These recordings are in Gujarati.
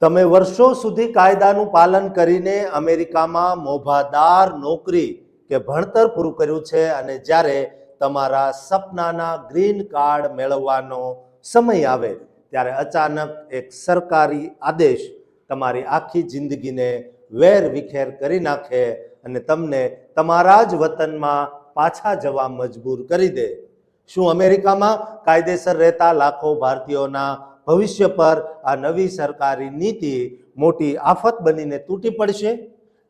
તમે વર્ષો સુધી કાયદાનું પાલન કરીને અમેરિકામાં મોભાદાર નોકરી કે ભણતર પૂરું કર્યું છે અને જ્યારે તમારા સપનાના ગ્રીન કાર્ડ મેળવવાનો સમય આવે ત્યારે અચાનક એક સરકારી આદેશ તમારી આખી જિંદગીને વેર વિખેર કરી નાખે અને તમને તમારા જ વતનમાં પાછા જવા મજબૂર કરી દે। શું અમેરિકામાં કાયદેસર રહેતા લાખો ભારતીયોના ભવિષ્ય પર આ નવી સરકારી નીતિ મોટી આફત બનીને તૂટી પડશે?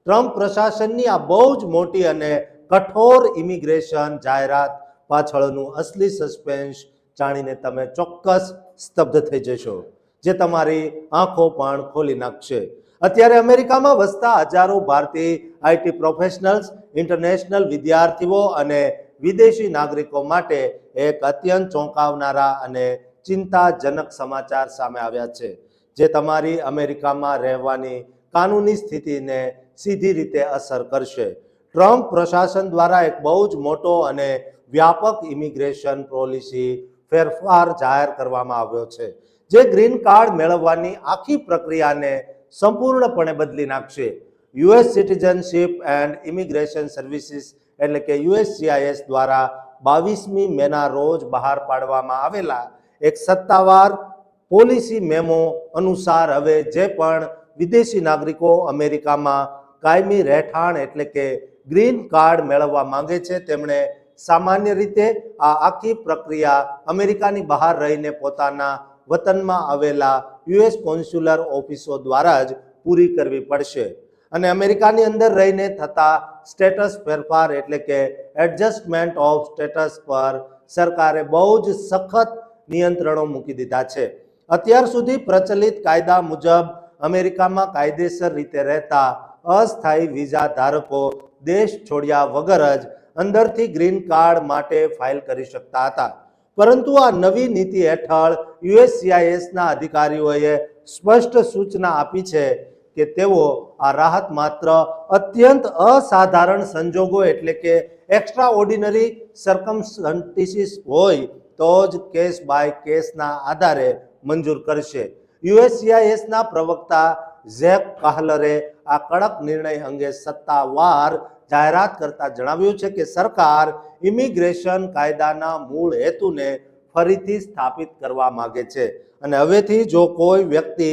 ટ્રમ્પ પ્રશાસનની આ બહુ જ મોટી અને કઠોર ઇમિગ્રેશન જાહેરાત પાછળનું અસલી સસ્પેન્સ જાણીને તમે ચોક્કસ સ્તબ્ધ થઈ જશો, જે તમારી આંખો પણ ખોલી નાખશે। અત્યારે અમેરિકામાં વસતા હજારો ભારતીય આઈટી પ્રોફેશનલ્સ, ઇન્ટરનેશનલ વિદ્યાર્થીઓ અને વિદેશી નાગરિકો માટે એક અત્યંત ચોંકાવનારા અને ચિંતાજનક સમાચાર સામે આવ્યા છે, જે તમારી અમેરિકામાં રહેવાની કાનૂની સ્થિતિને સીધી રીતે અસર કરશે। ટ્રમ્પ પ્રશાસન દ્વારા એક બહુ જ મોટો અને વ્યાપક ઇમિગ્રેશન પોલિસી ફેરફાર જાહેર કરવામાં આવ્યો છે, જે ગ્રીન કાર્ડ મેળવવાની આખી પ્રક્રિયાને સંપૂર્ણપણે બદલી નાખશે। US citizenship and immigration services એટલે કે USCIS દ્વારા 22મી મેના રોજ બહાર પાડવામાં આવેલા એક સત્તાવાર પોલિસી મેમો અનુસાર હવે જે પણ વિદેશી નાગરિકો અમેરિકામાં કાયમી રહેઠાણ એટલે કે ગ્રીન કાર્ડ મેળવવા માંગે છે, તેમણે સામાન્ય રીતે આ આખી પ્રક્રિયા અમેરિકાની બહાર રહીને પોતાના વતનમાં આવેલા US કોન્સ્યુલર ઓફિસો દ્વારા જ પૂરી કરવી પડશે અને અમેરિકાની અંદર રહીને થતા સ્ટેટસ ફેરફાર એટલે કે એડજસ્ટમેન્ટ ઓફ સ્ટેટસ પર સરકારે બહુ જ સખત નિયંત્રણો મૂકી દીધા છે। અત્યાર સુધી પ્રચલિત કાયદા મુજબ અમેરિકામાં કાયદેસર રીતે રહેતા અસ્થાયી વિઝા ધારકો દેશ છોડ્યા વગર જ અંદરથી ગ્રીન કાર્ડ માટે ફાઇલ કરી શકતા હતા, પરંતુ આ નવી નીતિ હેઠળ USCISના અધિકારીઓએ સ્પષ્ટ સૂચના આપી છે કે તેઓ આ રાહત માત્ર અત્યંત અસાધારણ સંજોગો એટલે કે એક્સ્ટ્રા ઓર્ડિનરી સર્કમસ્ટન્સીસ હોય તો જ કેસ બાય કેસના આધારે મંજૂર કરશે। USCISના પ્રવક્તા ઝેક કાહલરે આ કડક નિર્ણય અંગે સત્તાવાર જાહેરાત કરતા જણાવ્યું છે કે સરકાર ઇમિગ્રેશન કાયદાના મૂળ હેતુને ફરીથી સ્થાપિત કરવા માંગે છે અને હવેથી જો કોઈ વ્યક્તિ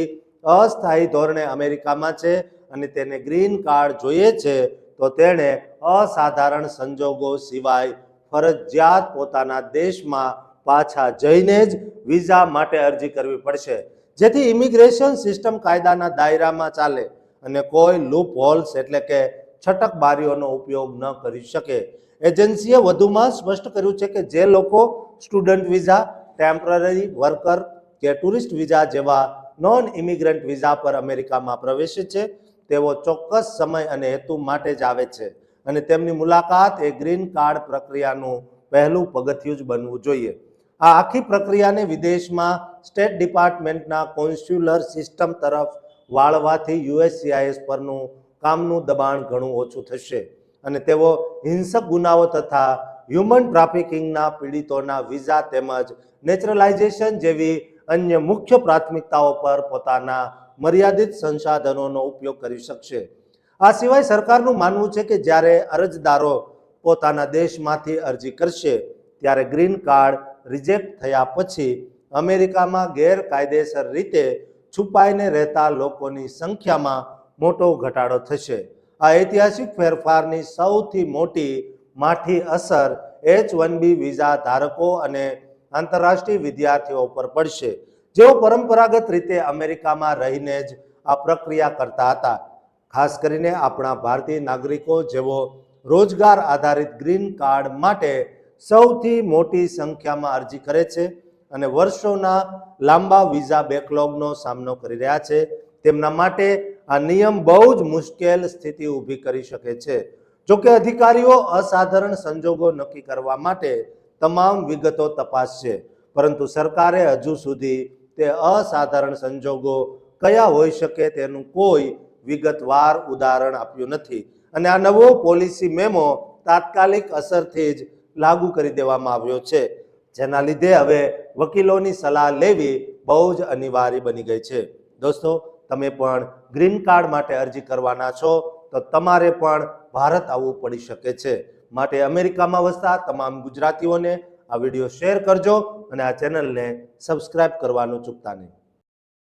અસ્થાયી ધોરણે અમેરિકામાં છે અને તેને ગ્રીન કાર્ડ જોઈએ છે તો તેણે અસાધારણ સંજોગો સિવાય ફરજિયાત પોતાના દેશમાં પાછા જઈને જ વિઝા માટે અરજી કરવી પડશે, જેથી ઇમિગ્રેશન સિસ્ટમ કાયદાના દાયરામાં ચાલે અને કોઈ લૂપ હોલ્સ એટલે કે છટક બારીઓનો ઉપયોગ ન કરી શકે। એજન્સીએ વધુમાં સ્પષ્ટ કર્યું છે કે જે લોકો સ્ટુડન્ટ વિઝા, ટેમ્પરરી વર્કર કે ટુરિસ્ટ વિઝા જેવા નોન ઇમિગ્રન્ટ વિઝા પર અમેરિકામાં પ્રવેશે છે, તેઓ ચોક્કસ સમય અને હેતુ માટે જ આવે છે અને તેમની મુલાકાત એ ગ્રીન કાર્ડ પ્રક્રિયાનું પહેલું પગથિયું જ બનવું જોઈએ। આ આખી પ્રક્રિયાને વિદેશમાં સ્ટેટ ડિપાર્ટમેન્ટના કોન્સ્યુલર સિસ્ટમ તરફ વાળવાથી USCIS પરનું કામનું દબાણ ઘણું ઓછું થશે અને તેઓ હિંસક ગુનાઓ તથા હ્યુમન ટ્રાફિકિંગના પીડિતોના વિઝા તેમજ નેચરલાઇઝેશન જેવી અન્ય મુખ્ય પ્રાથમિકતાઓ પર પોતાના મર્યાદિત સંસાધનોનો ઉપયોગ કરી શકશે। આ સિવાય સરકારનું માનવું છે કે જ્યારે અરજદારો પોતાના દેશમાંથી અરજી કરશે ત્યારે ગ્રીન કાર્ડ રિજેક્ટ થયા પછી અમેરિકામાં ગેરકાયદેસર રીતે છુપાઈને રહેતા લોકોની સંખ્યામાં મોટો ઘટાડો થશે। આ ઐતિહાસિક ફેરફારની સૌથી મોટી માઠી અસર H-1B વિઝા ધારકો અને આંતરરાષ્ટ્રીય વિદ્યાર્થીઓ પર પડશે, જેઓ પરંપરાગત રીતે અમેરિકામાં રહીને જ આ પ્રક્રિયા કરતા હતા। ખાસ કરીને આપણા ભારતીય નાગરિકો જેઓ રોજગાર આધારિત ગ્રીન કાર્ડ માટે સૌથી મોટી સંખ્યામાં અરજી કરે છે અને વર્ષોના લાંબા વિઝા બેકલોગનો સામનો કરી રહ્યા છે, તેમના માટે આ નિયમ બહુ જ મુશ્કેલ સ્થિતિ ઊભી કરી શકે છે। જોકે અધિકારીઓ અસાધારણ સંજોગો નક્કી કરવા માટે તમામ વિગતો તપાસશે, પરંતુ સરકારે હજુ સુધી તે અસાધારણ સંજોગો કયા હોઈ શકે તેનું કોઈ વિગતવાર ઉદાહરણ આપ્યું નથી અને આ નવો પોલિસી મેમો તાત્કાલિક અસરથી જ લાગુ કરી દેવામાં આવ્યો છે, જેના લીધે હવે વકીલોની સલાહ લેવી બહુ જ અનિવાર્ય બની ગઈ છે। દોસ્તો, તમે પણ ગ્રીન કાર્ડ માટે અરજી કરવાના છો તો તમારે પણ ભારત આવવું પડી શકે છે. માટે અમેરિકામાં વસતા તમામ ગુજરાતીઓને આ વિડીયો શેર કરજો અને આ ચેનલને સબસ્ક્રાઇબ કરવાનું ચૂકતા નહીં.